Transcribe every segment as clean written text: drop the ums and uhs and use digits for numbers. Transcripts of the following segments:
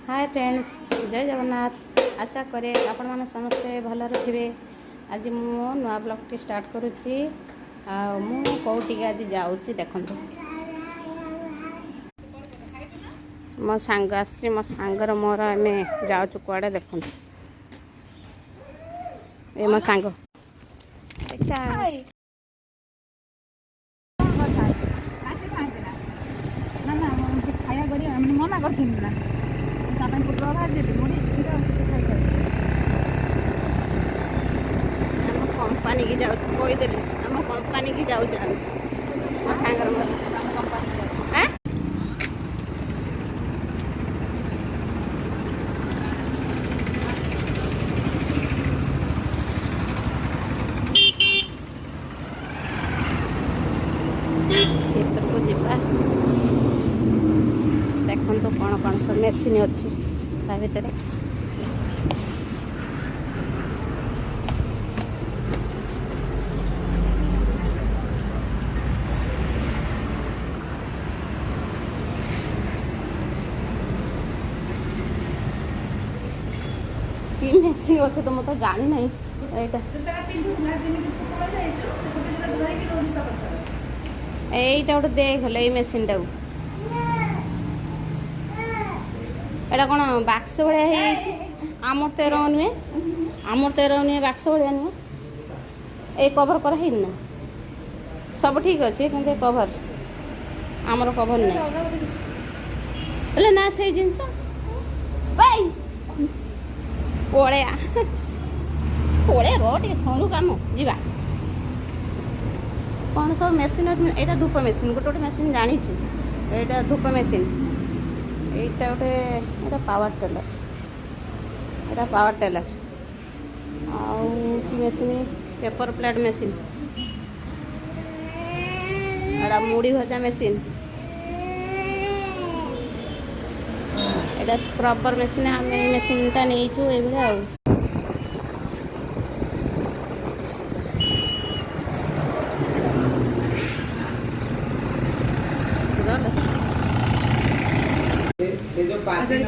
Hi friends, जय जगन्नाथ। आशा करे आपण माने समस्ते भलरे थे। आज मु नुआ ब्लॉग टी स्टार्ट करुच्ची। मु कौटी आज जाऊँगी देखो। मो सांग आसी मो सांगर मोर आम जाऊँ कुआड़े देखो। ए मो सांग मना करती कंपनी की जाऊँ कहीदेली आम कंपनी की जाऊँ मो सांगर मोर क्षेत्र को जीवा देखो तो कौन कौन सब मेसीन अच्छी ता भितर कि मेसीन अच्छे तो मतलब जानी नहीं এইটা গোটে দেখল এই মেସିनটাକୁ এটা କ'ଣ ବାକ୍ସ ଭଳିଆ ହେଇଯାଇଛି। ଆମର ତ ଏର ନୁହେଁ, ବାକ୍ସ ଭଳିଆ ନୁହେଁ। ଏଇ କଭର କରା ହେଇନି ନା, ସବୁ ଠିକ୍ ଅଛି କିନ୍ତୁ ଏ କଭର ଆମର କଭର ନାହିଁ ହେଲେ ନା ସେଇ ଜିନିଷ ପଳେଆ ର ଟିକେ ସରୁ କାମ ଯିବା। कौन सब मेसीन अच्छे यहाँ धूप मेसीन गोटे गोटे मेसीन जानी यहाँ धूप मेसीन यहाँ गोटे पावर टेलर आउ कि मेसीन पेपर प्लेट मेसीन एटा मुड़ी भजा मेसीन एटा स्क्रबर मेसीन आम मेसीनटा नहीं ये से जो पार्टी जो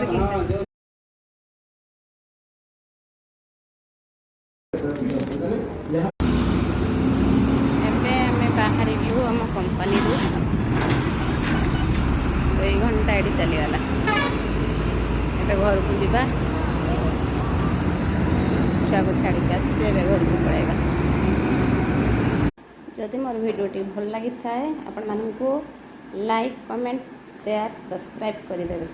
बाहर आम कंपनी 2 घंटा ये चलीगला। घर को जावा छुआ को छाड़ी आसे घर को पड़ेगा। जदि मोर वीडियोटी भल लगी थाए आपण मानू लाइक कमेंट शेयर सब्सक्राइब करदेवे।